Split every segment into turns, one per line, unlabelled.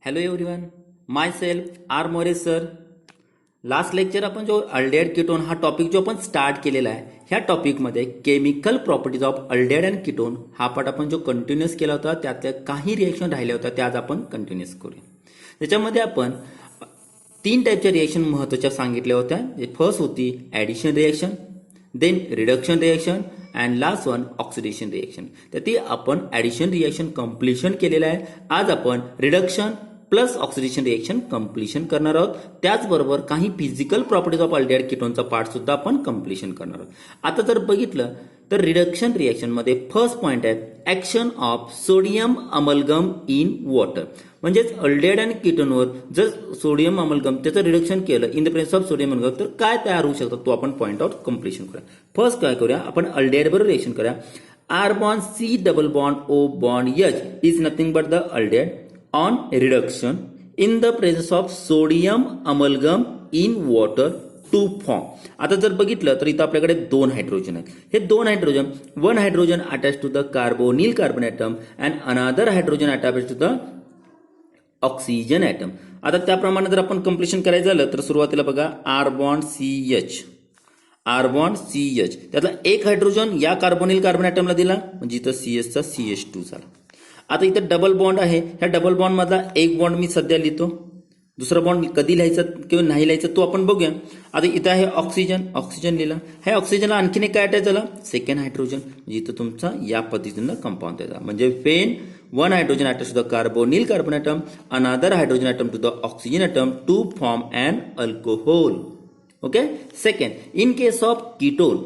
Hello everyone, my self R More sir. Last lecture आपण जो aldehyde ketone हा topic जो आपण स्टार्ट केलेला आहे, ह्या टॉपिकमध्ये chemical properties of aldehyde and ketone हा पार्ट आपण जो कंटिन्यूस केला होता, त्यातल्या काही रिएक्शन राहिल्या होत्या त्या आज आपण कंटिन्यूस करूया. त्याच्यामध्ये आपण 3 टाईपच्या रिएक्शन महत्त्वाच्या सांगितल्या होत्या. फर्स्ट होती addition reaction, then reduction reaction and last one oxidation reaction. तर ती आपण ॲडिशन रिएक्शन कम्प्लिशन केलेलं आहे. आज आपण reduction plus oxidation reaction completion करणार आहोत. त्याचबरोबर काही फिजिकल प्रॉपर्टीज ऑफ अल्डेहाइड कीटोनचा पार्ट सुद्धा आपण कम्प्लिशन करणार आहोत. आता जर बघितलं तर रिडक्शन रिएक्शन मध्ये फर्स्ट पॉइंट आहे action of sodium amalgam in water. म्हणजेच अल्डेहाइड आणि कीटोनवर जर सोडियम अमलगम त्याचं रिडक्शन केलं in the presence of sodium amalgam तर काय तयार होऊ शकतं तो आपण पॉइंट आउट कम्प्लिशन करूया. फर्स्ट काय करूया, आपण अल्डेहाइड बरोबर रिएक्शन करूया. R bond C double bond O bond H is nothing but the aldehyde on reduction in the presence of sodium amalgam in water to form. आता जर बघितलं तर इथं आपल्याकडे 2 हायड्रोजन आहेत. हे 2 hydrogen, one hydrogen attach to the carbonyl carbon atom and another hydrogen attach to the oxygen atom. आता त्याप्रमाणे जर आपण कम्प्लिशन करायचं झालं तर सुरुवातीला बघा R bond C H, R bond C H, त्यातला एक हायड्रोजन या कार्बोनिल कार्बन ॲटमला दिला म्हणजे इथं सी एचचा CH2 झाला. आता इथं डबल बॉन्ड आहे, ह्या डबल बॉन्ड मधला एक बॉन्ड मी सध्या लिहितो, दुसरा बॉन्ड कधी लिहायचा किंवा नाही लिहायचा तो आपण बघूया. आता इथं आहे ऑक्सिजन, ऑक्सिजन लिहिला. ह्या ऑक्सिजनला आणखीन एक काय अटॅच झाला, सेकंड हायड्रोजन. म्हणजे इथं तुमचा या पद्धतीनं कंपाऊंड त्याचा म्हणजे when one hydrogen attach to the carbonyl carbon atom another hydrogen atom to the oxygen atom to form and alcohol. Okay. Second, in case of ketone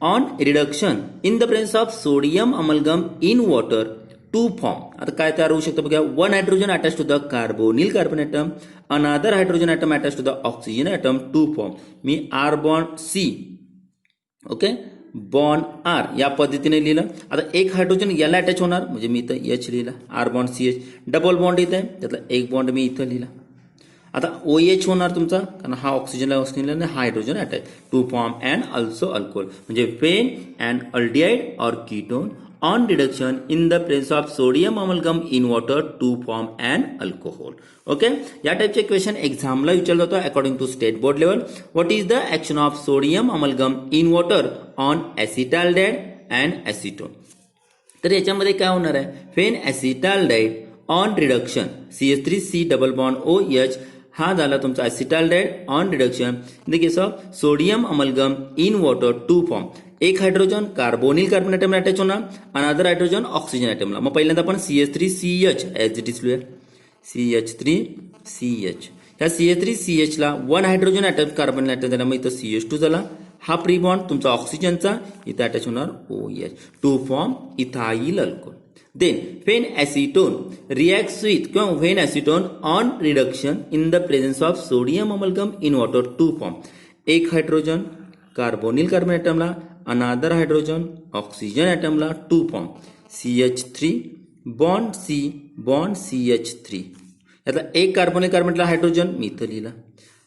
on reduction in the presence of sodium amalgam in water to form. आता काय तयार होऊ शकतं बघा, one hydrogen attach to the carbonyl carbon atom another hydrogen atom attach to the oxygen atom to form. मी R bond C, okay, bond R या पद्धतीने लिहिलं. आता एक हायड्रोजन याला अटॅच होणार म्हणजे मी इथं एच लिहिला, R bond C H. Double bond इथं आहे, त्यातला एक बॉन्ड मी इथं लिहिला. आता OH होणार तुमचा, कारण हा ऑक्सिजनला ऑक्सिजनला हा hydrogen attach to form and also alcohol. म्हणजे when and aldehyde or ketone on reduction in the presence of sodium amalgam in water to form an alcohol. Okay. या टाईपचे क्वेश्चन एक्झामला विचारलं जातं according to state board level. What is the action of sodium amalgam in water on acetaldehyde and acetone. तर याच्यामध्ये काय होणार आहे, when acetaldehyde on reduction CH3C double bond OH हा झाला तुमचा acetaldehyde on reduction in the case of sodium amalgam in water to form. एक hydrogen carbonyl carbon ॲटमला अटॅच होणार, अनदर हायड्रोजन ऑक्सिजन ॲटमला. मग पहिल्यांदा आपण CH3CH ॲज इट इज लिहूया, CH3CH. ह्या CH3CH ला one hydrogen atom carbon atom झाला, मग इथं CH2 झाला. हा प्री बॉन्ड तुमचा ऑक्सिजनचा, इथं अटॅच होणार OH to form ethyl alcohol. Then when acetone reacts with किंवा when acetone on reduction in the presence of sodium amalgam in water to form. एक हायड्रोजन कार्बोनिल कार्बन ॲटमला another hydrogen oxygen ॲटमला to form CH3 bond C bond CH3. यातला एक carbonyl कार्बनला hydrogen मी इथं लिहिला,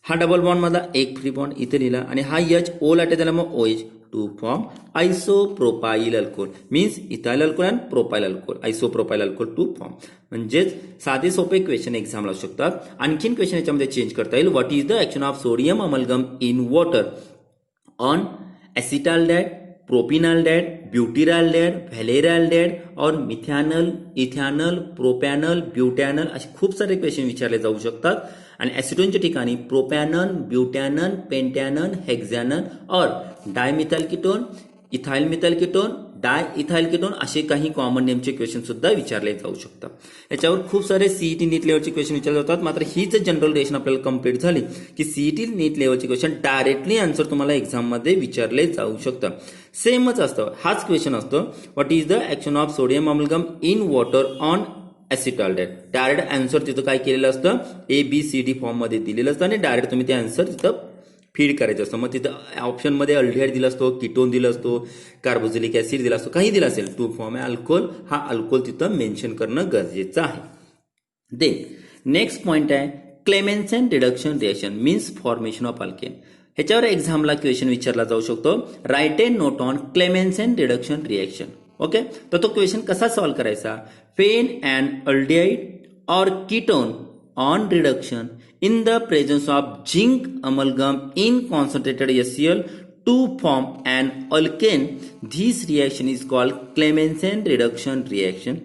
हा double bond मधला एक फ्री बॉन्ड इथे लिहिला आणि हा H O ला त्याला मग OH to form isopropyl alcohol. Means ethyl alcohol and propyl alcohol, isopropyl alcohol to form. म्हणजेच साधे सोपे क्वेश्चन एक्झामला असू शकतात. आणखीन क्वेश्चन याच्यामध्ये चेंज करता येईल. What is the action of sodium amalgam in water on acetaldehyde, propionaldehyde, butyraldehyde, valeraldehyde और मिथॅनल, इथॅनल, प्रोपॅनल, ब्युटॅनल असे खूप सारे क्वेश्चन विचारले जाऊ शकतात. आणि ऍसिटोनच्या ठिकाणी प्रोपॅनल, ब्युटॅनल, पेंटॅनल, हेक्झॅनल और dimethyl ketone, ethyl methyl ketone, diethyl ketone असे काही कॉमन नेमचे क्वेश्चन सुद्धा विचारले जाऊ शकतात. याच्यावर खूप सारे CET नीट लेवलचे क्वेश्चन विचारले जातात. मात्र ही जर जनरल रिएक्शन आपल्याला कम्प्लीट झाली की CET नीट लेवलचे क्वेश्चन डायरेक्टली आन्सर तुम्हाला एक्झाममध्ये विचारले जाऊ शकतात. सेमच असतं, हाच क्वेश्चन असतो. What is the action of sodium amalgam in water on acetaldehyde. Direct answer तिथं काय केलेलं असतं, ABCD फॉर्म मध्ये दिलेलं असतं आणि डायरेक्ट तुम्ही ते आन्सर तिथं फीड करायचं असतं. मग तिथं ऑप्शन मध्ये अल्डिहाइड दिला असतो, कीटोन दिला असतो, कार्बोक्सिलिक ऍसिड दिला असतो, काही दिला असेल टू फॉर्म अल्कोहोल, हा अल्कोहोल तिथं मेन्शन करणं गरजेचं आहे. देन नेक्स्ट पॉइंट आहे Clemmensen reduction reaction means formation of alkane. ह्याच्यावर एक्झामला क्वेश्चन विचारला जाऊ शकतो. Write a note on Clemmensen reduction reaction. Okay, तर तो क्वेश्चन कसा सॉल्व्ह करायचा. When and aldehyde or ketone on reduction in the presence of zinc amalgam in concentrated HCl to form an alkane. This reaction is called Clemmensen reduction reaction.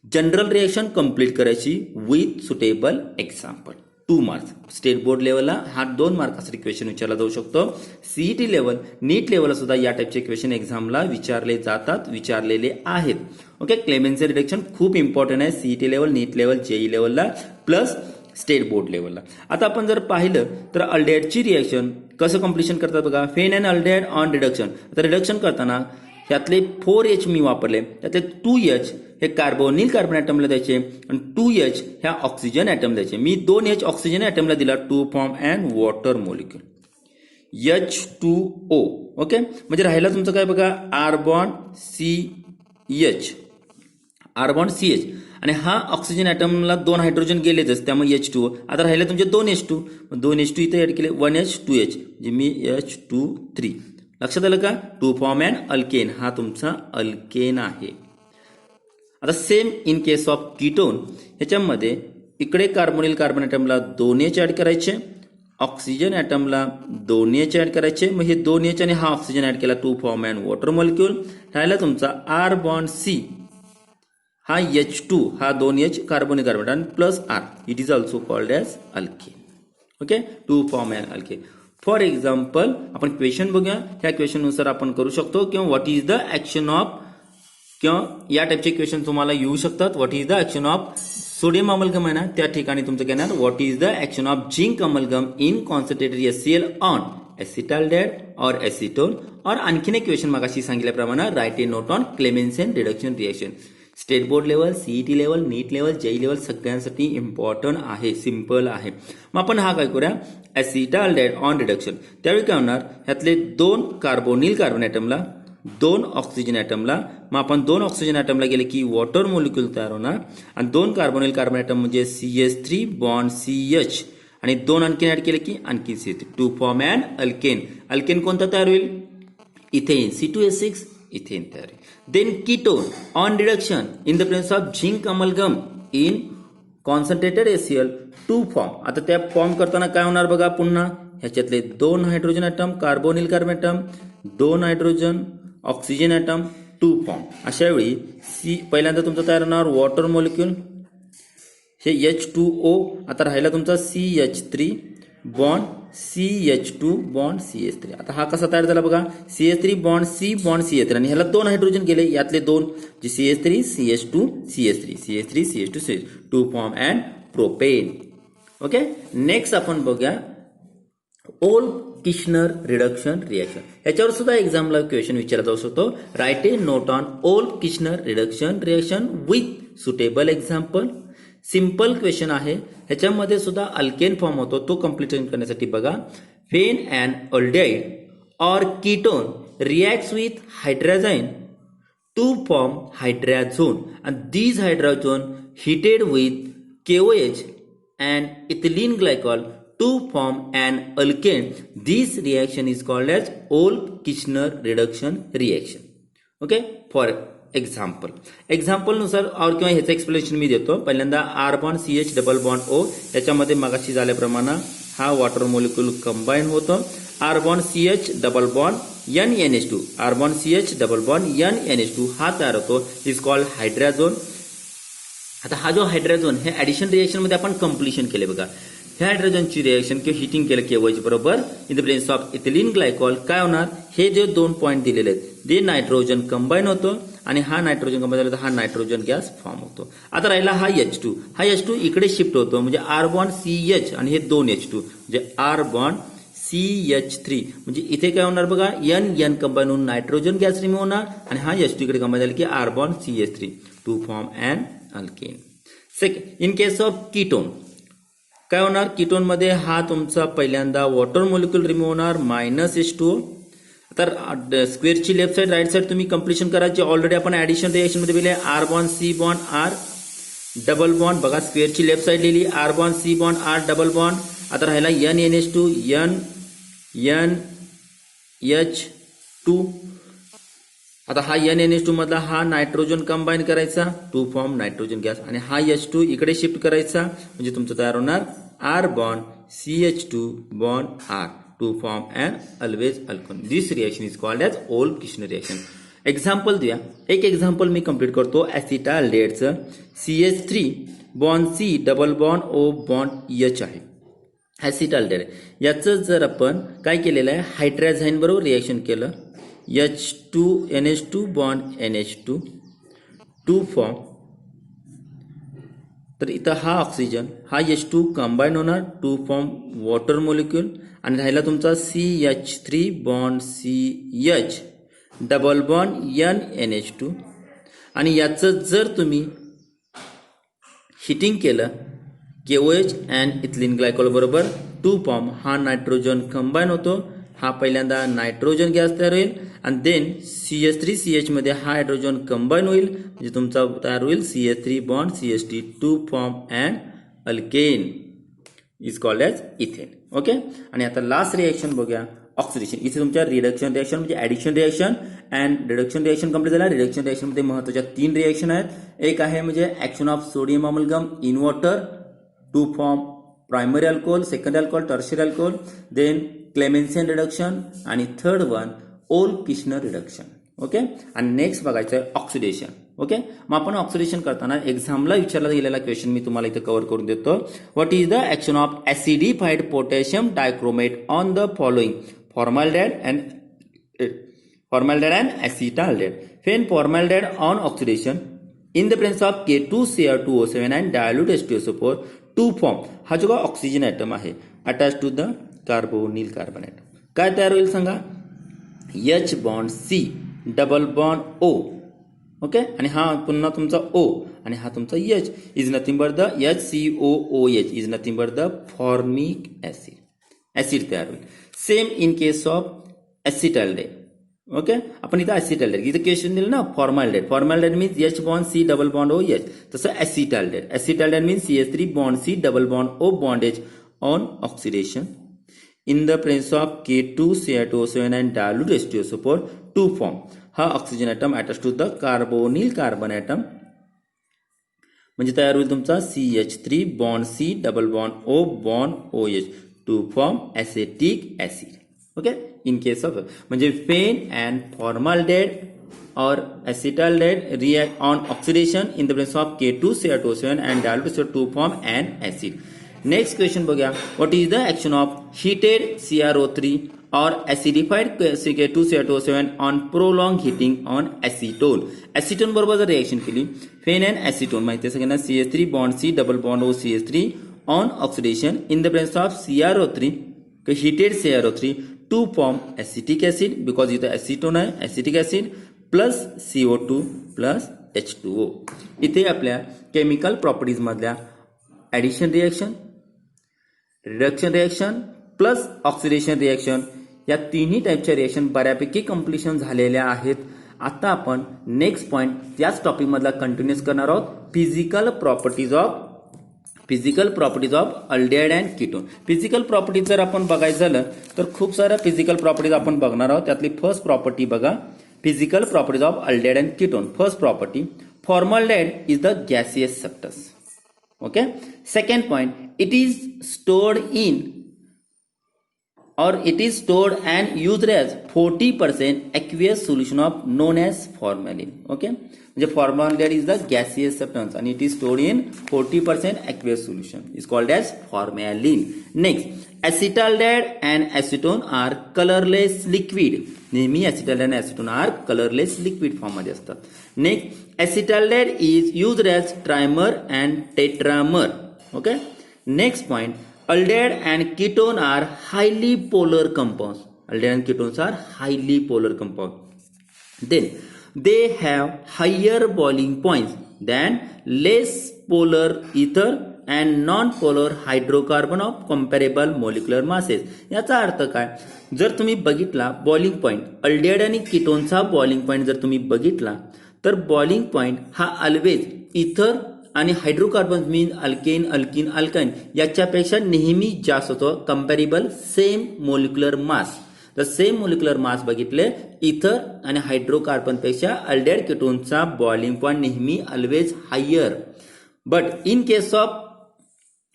General reaction complete करायची with suitable example. 2 marks. State board लेवलला हा 2 मार्काचा question विचारला जाऊ शकतो. CET level, नीट लेवलला सुद्धा या टाईपचे क्वेश्चन एक्झामला विचारले जातात, विचारलेले आहेत. ओके, क्लेमेन्से रिडक्शन खूप इम्पॉर्टंट आहे CET level, NEET level, JEE लेवलला प्लस स्टेट बोर्ड लेवलला. आता आपण जर पाहिलं तर अल्डेहाइडची रिएक्शन कसं कम्प्लिशन करतात बघा. फेन अँड अल्डेहाइड ऑन रिडक्शन. आता रिडक्शन करताना यातले 4H मी वापरले, त्यातले 2H हे कार्बोनिल कार्बन ॲटमला द्यायचे आणि 2H ह्या ऑक्सिजन ॲटम द्यायचे. मी 2H ऑक्सिजन ॲटमला दिला to form and water molecule H2O. Okay, म्हणजे राहिला तुमचं काय बघा, आर्बॉन CH, आर्बॉन CH आणि हा ऑक्सिजन ॲटमला 2 हायड्रोजन गेलेच, त्यामुळे H2O. आता राहिले तुमचे 2H2, 2H2 इथे ऍड केले, 1H 2H म्हणजे मी H23. लक्षात आलं का. टू फॉर्म अँड अल्केन, हा तुमचा अल्केन आहे. आता same in case of ketone, ह्याच्यामध्ये इकडे कार्बोनिल कार्बन ॲटमला 2H ऍड करायचे, ऑक्सिजन ॲटमला 2H ऍड करायचे. मग हे 2H आणि हा ऑक्सिजन ऍड केला, to form and water molecule. राहिला तुमचा आर बॉन्ड C, हा H2, हा 2H carbonyl carbon atom plus R, it is also called as alkane. Okay, to form and alkane. For example आपण question बघूया. ह्या क्वेश्चननुसार आपण करू शकतो किंवा what is the action of, किंवा या टाईपचे क्वेश्चन तुम्हाला येऊ शकतात. What is the action of sodium amalgam आहे ना, त्या ठिकाणी तुमचं घेणार what is the action of zinc amalgam in concentrated HCl on acetaldehyde और एसिटोन. और आणखीन एक क्वेश्चन मागाशी सांगितल्याप्रमाणे write a note on Clemmensen reduction reaction. State board level, CET level, NEET level, JEE level सगळ्यांसाठी इम्पॉर्टंट आहे, simple आहे. मग आपण हा काय करूया, एसिटाल्डेहाइड ऑन रिडक्शन. त्यावेळी काय होणार, ह्यातले 2 कार्बोनिल कार्बन ॲटमला, 2 ऑक्सिजन ॲटमला, मग आपण 2 ऑक्सिजन ॲटमला गेले की वॉटर मॉलिक्यूल तयार होणार आणि 2 कार्बोनिल कार्बन ॲटम म्हणजे CH3 बॉन्ड CH आणि 2 आणखीन ऍड केले की आणखी CH3, to form and alkane. Alkane कोणता तयार होईल, इथेन C2H6 इथेन तयार होईल. Then ketone on reduction in the presence of zinc amalgam in concentrated HCl to form. आता त्या फॉर्म करताना काय होणार बघा, पुन्हा ह्याच्यातले 2 hydrogen atom, carbonyl carbon atom, 2 hydrogen, oxygen atom, to form. अशा वेळी पहिल्यांदा तुमचं तयार होणार वॉटर मॉलिक्यूल, हे H2O. आता राहिला तुमचा CH3 bond CH2 bond CH3. आता हा कसा तयार झाला बघा, CH3 bond C bond CH3 आणि ह्याला 2 हायड्रोजन गेले, यातले 2 जे CH3 CH2 CH3 CH3 CH2 CH, to form and propane. Okay, next आपण बघूया ओल किशनर रिडक्शन रिएक्शन. याच्यावर सुद्धा एक्झामला क्वेश्चन विचारला जाऊ शकतो. Write a note on Wolff Kishner reduction reaction with suitable example. Simple question आहे, ह्याच्यामध्ये सुद्धा अल्केन फॉर्म होतो, तो कम्प्लिशन करण्यासाठी बघा. फेन अँड अल्डेहाइड और ketone reacts with hydrogen two form हायड्राझोन and these hydrogen heated with KOH and ethylene glycol to form an alkane. This reaction is called as Olk-Kirchner reduction reaction. Okay, for example नुसार और किंवा ह्याचं explanation मी देतो. पहिल्यांदा R bond CH double bond O, याच्यामध्ये मगाशी झाल्याप्रमाणे हा वॉटर मॉलिक्यूल कंबाईन होतो. R bond CH double bond NNH2, R bond CH double bond NNH2 हा तयार होतो, इज कॉल्ड हायड्राझोन. आता हा जो हायड्राझोन हे ऍडिशन रिएक्शन मध्ये आपण कम्प्लिशन केले बघा. ह्या हायड्रोजनची रिएक्शन किंवा हिटिंग केलं KOH बरोबर in the presence of ethylene glycol, काय होणार, हे जे 2 पॉईंट दिलेले आहेत ते नायट्रोजन कंबाईन होतो आणि हा नायट्रोजन कंबाईन झाला तर हा नायट्रोजन गॅस फॉर्म होतो. आता राहिला हा H2, हा H2 इकडे शिफ्ट होतो, म्हणजे आर बॉन्ड CH आणि हे 2 H2 म्हणजे आर बॉन्ड CH3, म्हणजे इथे काय होणार बघा, N कंबाईन होऊन नायट्रोजन गॅस रिमूव्ह होणार आणि हा H2 इकडे कंबाईन झाला की R bond CH3 to form and alkane. Second, in case of ketone काय होणार, कीटोन मध्ये हा तुमचा पहिल्यांदा वॉटर मॉलिक्यूल रिमूव्ह होणार -H2O. तर स्क्वेअरची लेफ्ट साइड राईट साइड तुम्ही कम्प्लिशन करायची. ऑलरेडी आपण ऍडिशन रिएक्शन मध्ये लिहिले R bond C bond R double bond, बघा स्क्वेअरची लेफ्ट साइड लिहिली R bond C bond R double bond. आता राहिला NNH2 NH2. आता हा NNH2 मधला हा नायट्रोजन कंबाईन करायचा टू फॉर्म नायट्रोजन गॅस आणि हा H2 इकडे शिफ्ट करायचा म्हणजे तुमचं तयार होणार R bond CH2 bond R to form and always alkane. This reaction is called as Wolff Kishner reaction. Example द्या. एक एक्झाम्पल मी कंप्लीट करतो. ॲसिटाल्डेटचं CH3 bond C double bond O bond H आहे. ॲसिटाल्डेट याचं जर आपण काय केलेलं आहे हायड्राझाईन बरोबर रिएक्शन केलं NH2 bond NH2 to form तर इथं हा ऑक्सिजन हा H2 कंबाईन होणार टू फॉर्म वॉटर मॉलिक्यूल आणि राहिला तुमचा CH3 bond CH double bond NH2 आणि याचं जर तुम्ही हिटिंग केलं KOH अँड इथिलीन ग्लायकॉल बरोबर टू फॉर्म हा नायट्रोजन कंबाईन होतो. हा पहिल्यांदा नायट्रोजन गॅस तयार होईल आणि देन CH3CH मध्ये हा हायड्रोजन कंबाईन होईल म्हणजे तुमचा तयार होईल CH3 bond CH3 to form and alkane is called as ethane. Okay. आणि आता लास्ट रिएक्शन बघूया ऑक्सिडेशन. इथे तुमच्या रिडक्शन रिएक्शन म्हणजे addition reaction and reduction reaction complete झाला. रिडक्शन रिएक्शन मध्ये महत्त्वाच्या 3 रिएक्शन आहेत. एक आहे म्हणजे action of sodium amalgam in water to form primary alcohol, second alcohol, tertiary alcohol, then Clemmensen reduction आणि third one Wolff Kishner reduction. Okay. आणि next बघायचं आहे ऑक्सिडेशन. ओके. मग आपण ऑक्सिडेशन करताना एक्झामला विचारला गेलेला क्वेश्चन मी तुम्हाला इथे कव्हर करून देतो. What is the action of acidified potassium dichromate on the following formaldehyde and acetaldehyde. When formaldehyde on oxidation in the presence of K2Cr2O7 and dilute H2SO4 to form हा जो oxygen atom आहे attach to the carbonyl carbon atom काय तयार होईल सांगा H bond C double bond O. Okay. आणि हा पुन्हा तुमचा O आणि हा तुमचा H is nothing but the HCOOH is nothing but the formic acid. Acid तयार होईल. Same in case of acetaldehyde. Okay. आपण इथं ऍसिटाल्डेट इथं क्वेश्चन दिलं ना formaldehyde. Formaldehyde means H bond C double bond OH. तसं acetaldehyde. Acetaldehyde means CH3 bond C double bond O bond H on oxidation in the presence of K2Cr2O7 and dilute H2SO4 to form हा oxygen atom attach to the carbonyl carbon atom म्हणजे तयार होईल तुमचा CH3 bond C double bond O bond OH to form acetic acid. Okay. In case of म्हणजे when and formaldehyde or acetaldehyde react on oxidation in the presence of K2Cr2O7 and dilute H2 to form an acid. Next question बघूया. What is the action of heated CrO3 or acidified K2Cr2O7 on prolonged heating on acetone? acetone बरोबर जर reaction केली फेन and acetone माहिती आहे सगळ्यांना CH3 bond C double bond O CH3 on oxidation in the presence of CrO3 heated CrO3 to form acetic acid because इथं acetone आहे acetic acid plus CO2 plus H2O. इथे आपल्या chemical properties मधल्या addition reaction reduction reaction plus oxidation reaction या तिन्ही टाईपच्या reaction बऱ्यापैकी completion झालेल्या आहेत. आता आपण नेक्स्ट पॉइंट त्याच टॉपिक मधला कंटिन्यूस करणार आहोत physical properties of aldehyde and ketone. Physical properties जर आपण बघायचं झालं तर खूप साऱ्या फिजिकल प्रॉपर्टीज आपण बघणार आहोत. त्यातली फर्स्ट प्रॉपर्टी बघा physical properties of aldehyde and ketone. First property, formaldehyde is the gaseous substance. Okay. Second point, it is stored and used as 40% aqueous solution of known as formalin. Okay. म्हणजे formaldehyde is the gaseous substance and it is stored in 40% aqueous solution is called as formalin. Next, acetaldehyde and acetone are colorless liquid. नेहमी acetaldehyde and acetone are colorless liquid form मध्ये असतात. Next, acetaldehyde is used as trimer and tetramer. Okay. Next point, aldehyde and ketone are highly polar compounds. Aldehyde and ketones are highly polar compounds. Then they have higher boiling points than less polar ether and non-polar hydrocarbon of comparable molecular masses. याचा अर्थ काय जर तुम्ही बघितला boiling point aldehyde आणि कीटोनचा boiling point जर तुम्ही बघितला तर बॉइलिंग पॉइंट हा ऑलवेज इथर आणि hydrocarbon mean alkane alkene alkyne याच्यापेक्षा नेहमी जास्त होतो comparable same molecular mass. The same molecular mass बघितले इथर आणि हायड्रोकार्बनपेक्षा अल्डेहाइड कीटोनचा बॉइलिंग पॉइंट नेहमी always higher. But in case of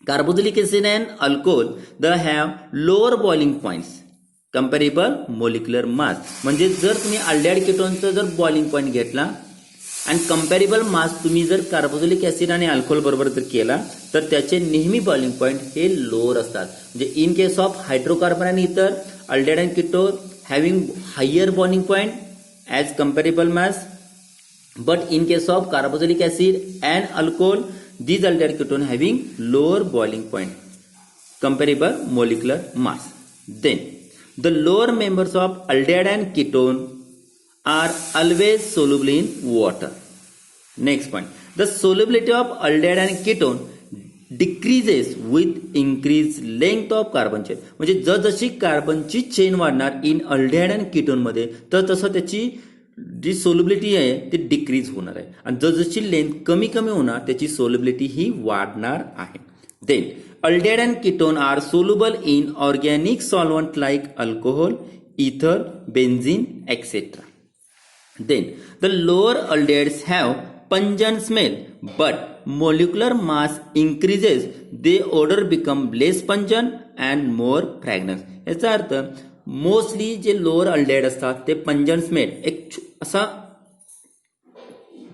carboxylic acid and alcohol the have lower boiling points comparable molecular mass. म्हणजे जर तुम्ही अल्डेहाइड कीटोनचा जर boiling point घेतला आणि कंपॅरेबल मास तुम्ही जर कार्बोक्सिलिक ऍसिड आणि अल्कोहोल बरोबर जर केला तर त्याचे नेहमी बॉइलिंग पॉइंट हे लोअर असतात. म्हणजे इन केस ऑफ हायड्रोकार्बन आणि इतर aldehyde and ketone having higher boiling point as comparable mass. But in case of carboxylic acid and alcohol these aldehyde ketone having lower boiling point comparable molecular mass. Then the lower members of aldehyde and ketone are always soluble in water. Next point, the solubility of aldehyde and ketone decreases with increased length of carbon chain. म्हणजे जशी कार्बनची chain वाढणार in aldehyde and ketone मध्ये तर तसं त्याची जी solubility आहे ती decrease होणार आहे आणि जशी लेंथ कमी कमी होणार त्याची सोल्युबिलिटी ही वाढणार आहे. Then aldehyde and ketone are soluble in organic solvent like alcohol, ether, benzene etcetera. Then the lower aldehydes have pungent smell, but molecular mass increases, they odor become less pungent and more fragrance. याचा अर्थ mostly जे lower aldehyde असतात ते पंजन smell एक असा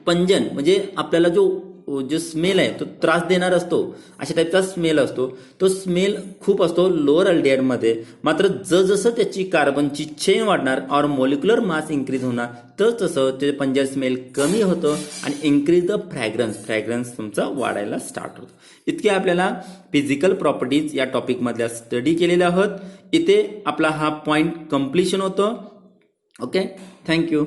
पंजन म्हणजे आपल्याला जो स्मेल आहे तो त्रास देणार असतो अशा टाईपचा स्मेल असतो. तो स्मेल खूप असतो लोअर अल्डेहाइड मध्ये. मात्र जसं त्याची कार्बनची चेन वाढणार और मोलिक्युलर मास इन्क्रीज होणार तसं ते पंजन स्मेल कमी होतं आणि इन्क्रीज द फ्रॅग्रन्स तुमचा वाढायला स्टार्ट होतो. इतके आपल्याला फिजिकल प्रॉपर्टीज या टॉपिक मधल्या स्टडी केलेल्या आहोत. इथे आपला हा पॉइंट कम्प्लिशन होतो. Okay, thank you.